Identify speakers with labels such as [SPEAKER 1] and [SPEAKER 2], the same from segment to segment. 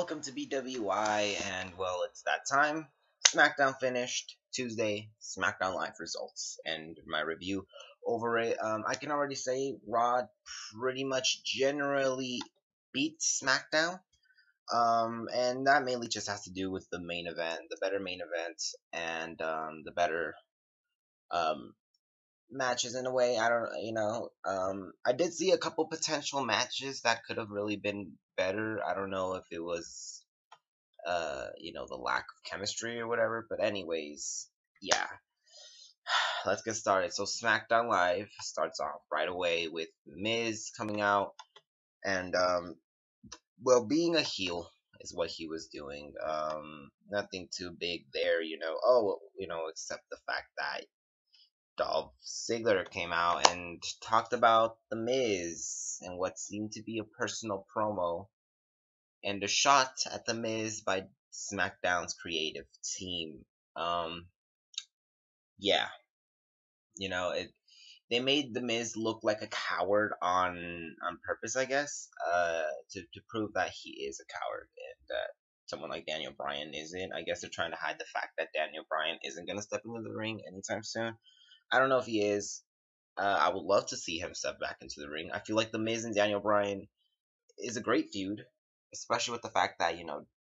[SPEAKER 1] welcome to BWI, and well, it's that time. SmackDown finished Tuesday, SmackDown Live results, and my review over it. I can already say Raw pretty much generally beat SmackDown, and that mainly just has to do with the main event, the better main event, and the better um, matches in a way. I don't, I did see a couple potential matches that could have really been better. I don't know if it was the lack of chemistry or whatever. But anyways, yeah, let's get started. So SmackDown Live starts off right away with Miz coming out and being a heel is what he was doing. Nothing too big there, except the fact that Dolph Ziggler came out and talked about the Miz and what seemed to be a personal promo and a shot at the Miz by SmackDown's creative team. Yeah, they made the Miz look like a coward on purpose, I guess, to prove that he is a coward and that someone like Daniel Bryan isn't. I guess they're trying to hide the fact that Daniel Bryan isn't gonna step into the ring anytime soon. I don't know if he is. I would love to see him step back into the ring. I feel like the Miz and Daniel Bryan is a great feud, especially with the fact that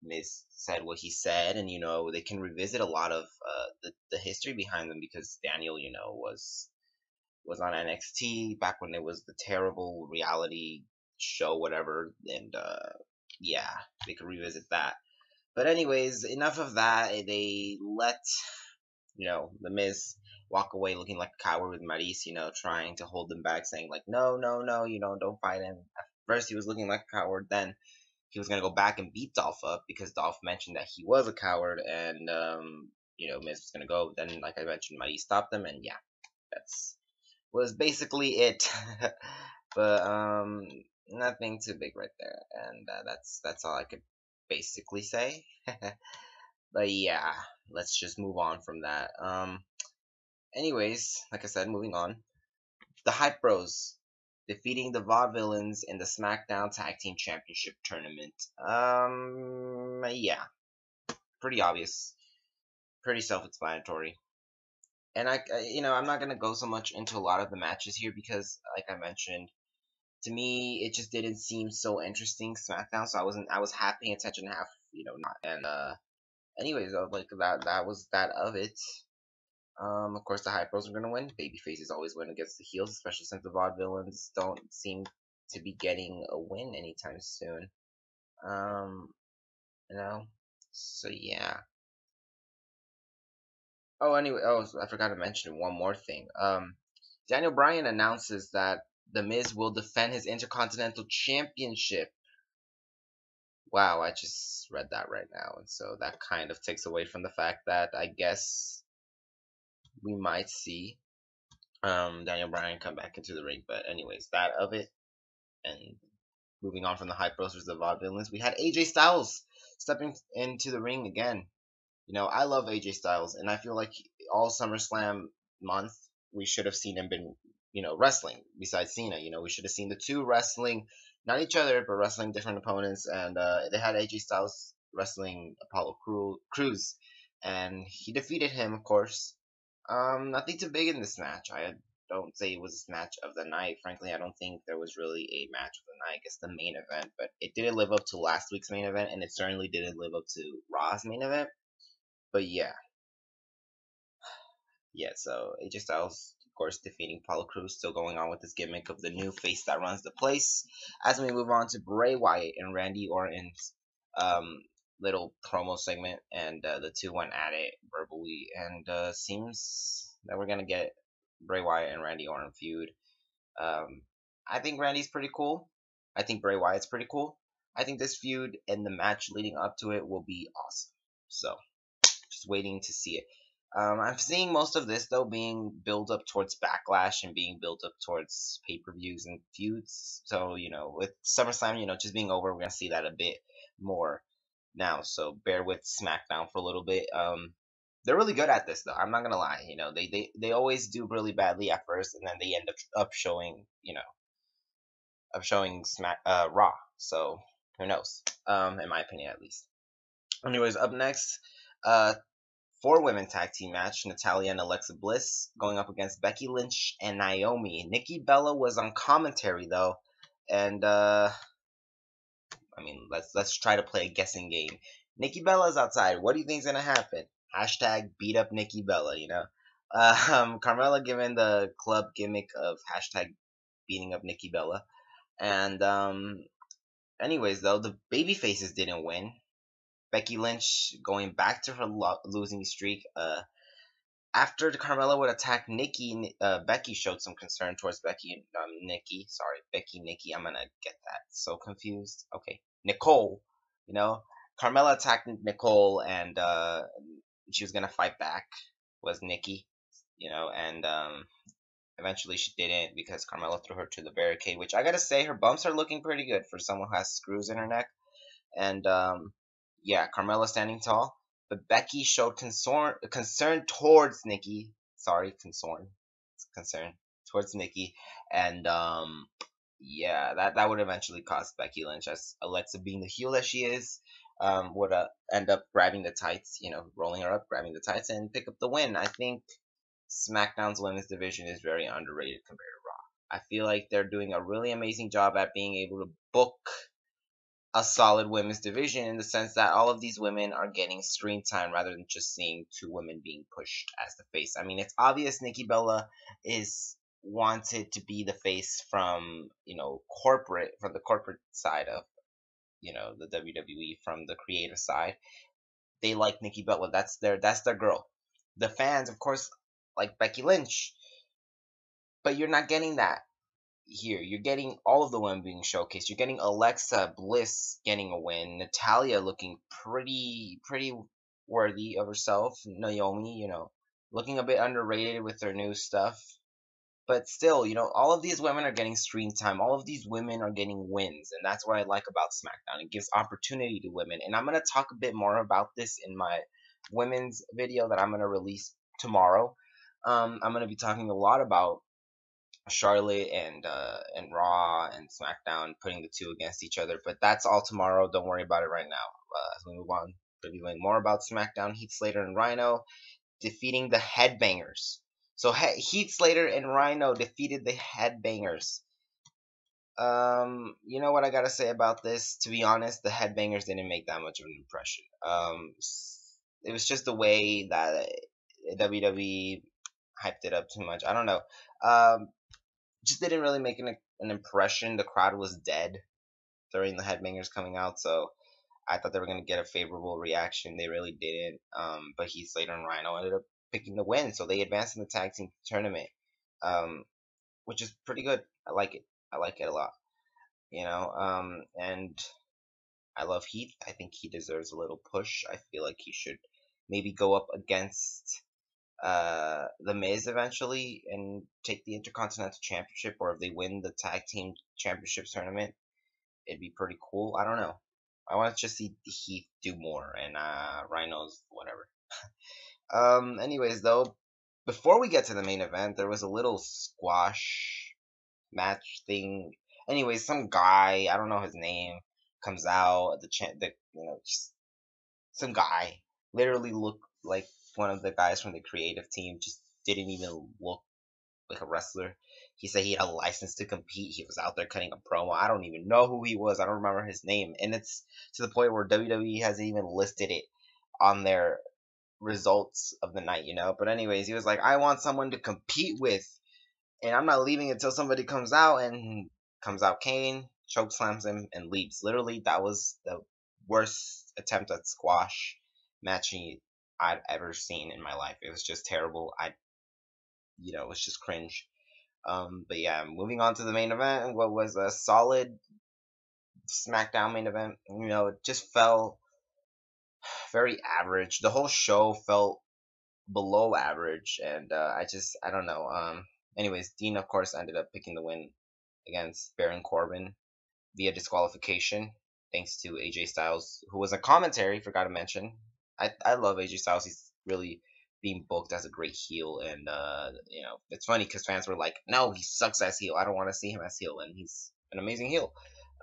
[SPEAKER 1] Miz said what he said, and they can revisit a lot of the history behind them because Daniel was on NXT back when it was the terrible reality show, whatever, and yeah, they could revisit that. But anyways, enough of that. They let the Miz walk away looking like a coward with Maurice, trying to hold them back, saying like, no, no, no, don't fight him. At first he was looking like a coward, then he was gonna go back and beat Dolph up because Dolph mentioned that he was a coward, and Miz was gonna go. Then, like I mentioned, Maurice stopped them, and yeah, that's was basically it. But nothing too big right there, and that's all I could basically say. But yeah, let's just move on from that. Anyways, like I said, moving on. The Hype Bros defeating the Vaudevillains in the SmackDown Tag Team Championship tournament. Yeah, pretty obvious, pretty self-explanatory. And I'm not gonna go so much into a lot of the matches here because, like I mentioned, to me it just didn't seem so interesting SmackDown. So I was half paying attention, half not. And anyways, I was like that was that of it. Of course, the Hype Bros are gonna win. Babyfaces always win against the heels, especially since the Vaudevillains don't seem to be getting a win anytime soon. Um, so yeah. Oh, anyway, I forgot to mention one more thing. Daniel Bryan announces that The Miz will defend his Intercontinental Championship. Wow, I just read that right now, and so that kind of takes away from the fact that I guess we might see Daniel Bryan come back into the ring. But anyways, that of it. And moving on from the Hype Bros versus the Vaudevillains, we had AJ Styles stepping into the ring again. I love AJ Styles, and I feel like all SummerSlam month we should have seen him been, wrestling besides Cena. We should have seen the two wrestling, not each other, but wrestling different opponents. And they had AJ Styles wrestling Apollo Crews, and he defeated him, of course. Nothing too big in this match. I don't say it was a match of the night. Frankly, I don't think there was really a match of the night. I guess the main event, but it didn't live up to last week's main event, and it certainly didn't live up to Raw's main event. But yeah. So AJ Styles, of course, defeating Apollo Crews, still going on with this gimmick of the new face that runs the place. As we move on to Bray Wyatt and Randy Orton's little promo segment, and the two went at it verbally, and seems that we're gonna get Bray Wyatt and Randy Orton feud. I think Randy's pretty cool. I think Bray Wyatt's pretty cool. I think this feud and the match leading up to it will be awesome. So, just waiting to see it. I'm seeing most of this though being built up towards Backlash and being built up towards pay-per-views and feuds. So with SummerSlam, just being over, we're gonna see that a bit more now. So bear with SmackDown for a little bit. They're really good at this though. I'm not gonna lie. They always do really badly at first, and then they end up showing Raw. So Who knows? In my opinion, at least. Anyways, up next, uh, 4 women tag team match: Natalya and Alexa Bliss going up against Becky Lynch and Naomi. Nikki Bella was on commentary though, and I mean, let's try to play a guessing game. Nikki Bella's outside. What do you think's gonna happen? Hashtag beat up Nikki Bella. Carmella given the club gimmick of hashtag beating up Nikki Bella, and anyways though, the baby faces didn't win. Becky Lynch going back to her losing streak. After Carmella would attack Nikki, Becky showed some concern towards Nikki. Sorry, Becky, Nikki. I'm gonna get that so confused. Okay, Nicole. You know, Carmella attacked Nicole, and she was gonna fight back. Was Nikki? And eventually she didn't because Carmella threw her to the barricade. Which I gotta say, her bumps are looking pretty good for someone who has screws in her neck. And yeah, Carmella standing tall. But Becky showed concern towards Nikki. Sorry, concern towards Nikki, and yeah, that would eventually cost Becky Lynch, as Alexa, being the heel that she is, would end up grabbing the tights, rolling her up, grabbing the tights, and pick up the win. I think SmackDown's women's division is very underrated compared to Raw. I feel like they're doing a really amazing job at being able to book a solid women's division, in the sense that all of these women are getting screen time rather than just seeing 2 women being pushed as the face. I mean, it's obvious Nikki Bella is wanted to be the face from the corporate side of the WWE, from the creative side. They like Nikki Bella. That's their girl. The fans, of course, like Becky Lynch, but you're not getting that here. You're getting all of the women being showcased. You're getting Alexa Bliss getting a win, Natalya looking pretty worthy of herself, Naomi, looking a bit underrated with their new stuff. But still, all of these women are getting screen time. All of these women are getting wins, and that's what I like about SmackDown. It gives opportunity to women, and I'm gonna talk a bit more about this in my women's video that I'm gonna release tomorrow. I'm gonna be talking a lot about Charlotte and Raw and SmackDown, putting the two against each other. But that's all tomorrow. Don't worry about it right now. As we move on, reviewing more about SmackDown, Heath Slater and Rhino defeating the Headbangers. So Heath Slater and Rhino defeated the Headbangers. You know what I gotta say about this? To be honest, the Headbangers didn't make that much of an impression. It was just the way that WWE hyped it up too much. I don't know. Just didn't really make an impression. The crowd was dead during the Headbangers coming out, so I thought they were going to get a favorable reaction. They really didn't. But Heath Slater and Rhino ended up picking the win, so they advanced in the tag team tournament, which is pretty good. I like it. I like it a lot. And I love Heath. I think he deserves a little push. I feel like he should maybe go up against The Miz eventually and take the Intercontinental Championship, or if they win the Tag Team Championships tournament, it'd be pretty cool. I don't know. I want to just see Heath do more, and Rhino's whatever. Anyways, though, before we get to the main event, there was a little squash match thing. Anyways, some guy, I don't know his name, comes out just some guy literally looked like one of the guys from the creative team, just didn't even look like a wrestler. He said he had a license to compete. He was out there cutting a promo. I don't even know who he was. I don't remember his name. And it's to the point where WWE hasn't even listed it on their results of the night, But anyways, he was like, I want someone to compete with, and I'm not leaving until somebody comes out. And comes out Kane, chokeslams him, and leaves. Literally, that was the worst attempt at squash matching I'd ever seen in my life. It was just terrible. It was just cringe. But yeah, moving on to the main event, what was a solid SmackDown main event. It just felt very average. The whole show felt below average, and I don't know. Anyways, Dean, of course, ended up picking the win against Baron Corbin via disqualification, thanks to AJ Styles, who was a commentary. Forgot to mention. I love AJ Styles. He's really being booked as a great heel, and it's funny because fans were like, "No, he sucks as heel. I don't want to see him as heel," and he's an amazing heel.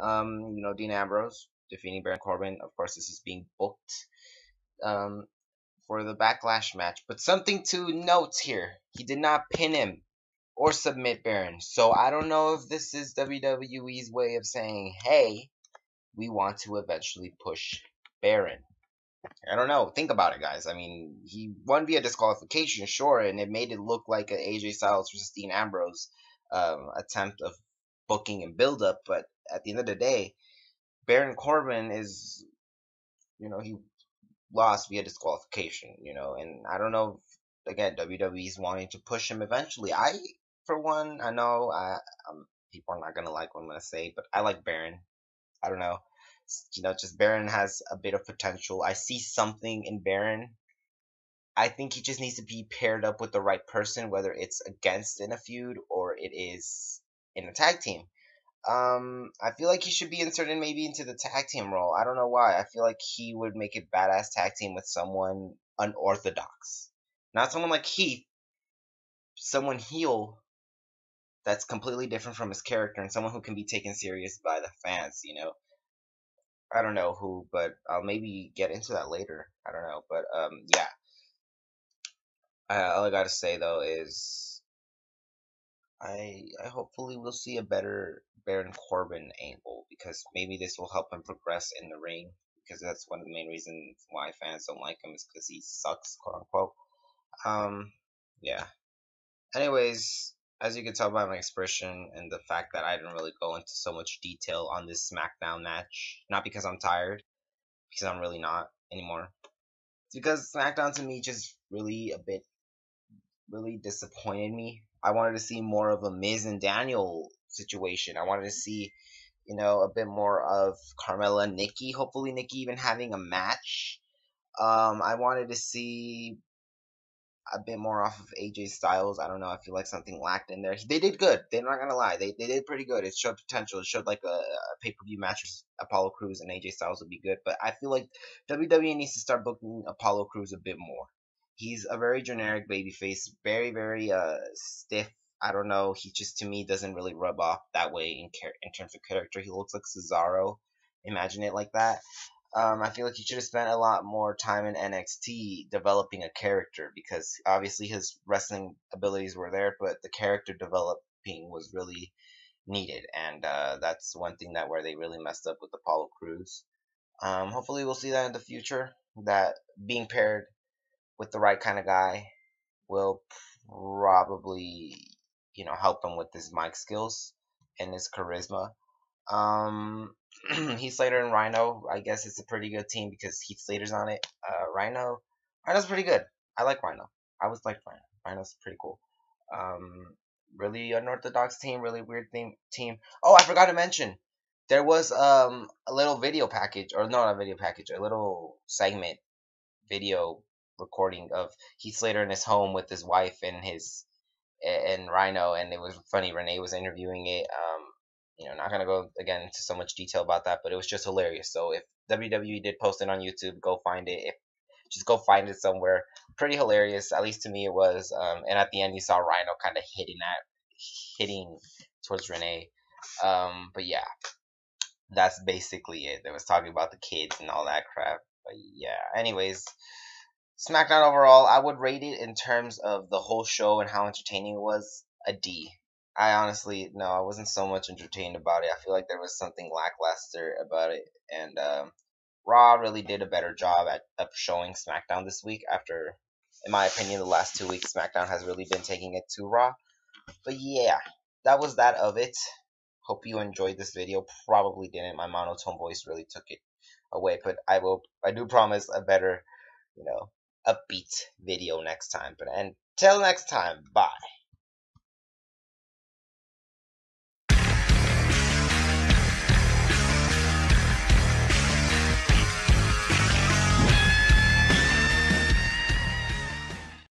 [SPEAKER 1] Dean Ambrose defeating Baron Corbin. Of course, this is being booked um, for the Backlash match. But something to note here: he did not pin him or submit Baron. So I don't know if this is WWE's way of saying, "Hey, we want to eventually push Baron." I don't know. Think about it, guys. I mean, he won via disqualification, sure, and it made it look like a AJ Styles versus Dean Ambrose attempt of booking and build up. But at the end of the day, Baron Corbin is, he lost via disqualification, and I don't know if, again, WWE is wanting to push him eventually. For one, I know people are not going to like what I'm going to say, but I like Baron. I don't know. Just Baron has a bit of potential. I see something in Baron. I think he just needs to be paired up with the right person, whether it's against in a feud or it is in a tag team. I feel like he should be inserted maybe into the tag team role. I don't know why. I feel like he would make a badass tag team with someone unorthodox. Not someone like Heath, someone heel that's completely different from his character and someone who can be taken serious by the fans. I don't know who, but I'll maybe get into that later. I don't know, but yeah. All I gotta say though is I hopefully will see a better Baron Corbin angle because maybe this will help him progress in the ring because that's one of the main reasons why fans don't like him is because he sucks, quote unquote. Yeah. Anyways, as you can tell by my expression and the fact that I didn't really go into so much detail on this SmackDown match, not because I'm tired, because I'm really not anymore. It's because SmackDown to me just really disappointed me. I wanted to see more of a Miz and Daniel situation. I wanted to see, a bit more of Carmella and Nikki. Hopefully, Nikki even having a match. I wanted to see a bit more off of AJ Styles. I don't know. I feel like something lacked in there. They did good. They're not gonna lie. They did pretty good. It showed potential. It showed like a pay per view match with Apollo Crews and AJ Styles would be good. But I feel like WWE needs to start booking Apollo Crews a bit more. He's a very generic babyface, very very stiff. I don't know. He just to me doesn't really rub off that way in terms of character. He looks like Cesaro. Imagine it like that. I feel like he should have spent a lot more time in NXT developing a character because obviously his wrestling abilities were there, but the character developing was really needed, and that's one thing that where they really messed up with Apollo Crews. Hopefully, we'll see that in the future. That being paired with the right kind of guy will probably, help him with his mic skills and his charisma. Um, Heath Slater and Rhino, I guess it's a pretty good team because Heath Slater's on it. Rhino's pretty good. I like Rhino. I always liked Rhino. Rhino's pretty cool. Um, Really unorthodox team, really weird team. Oh, I forgot to mention, there was a little video package, or no, not a video package, a little segment video recording of Heath Slater in his home with his wife and Rhino, and it was funny. Renee was interviewing it. Not gonna go again into so much detail about that, but it was just hilarious. So if WWE did post it on YouTube, go find it. Just go find it somewhere. Pretty hilarious, at least to me it was. And at the end, you saw Rhino kind of hitting towards Renee. But yeah, that's basically it. They was talking about the kids and all that crap. But yeah, anyways, SmackDown overall, I would rate it in terms of the whole show and how entertaining it was, a D. I honestly, no, I wasn't so much entertained about it. I feel like there was something lackluster about it, and Raw really did a better job of showing SmackDown this week. After, in my opinion, the last 2 weeks, SmackDown has really been taking it to Raw. But yeah, that was that of it. Hope you enjoyed this video. Probably didn't. My monotone voice really took it away, but I do promise a better, upbeat video next time. But until next time, bye.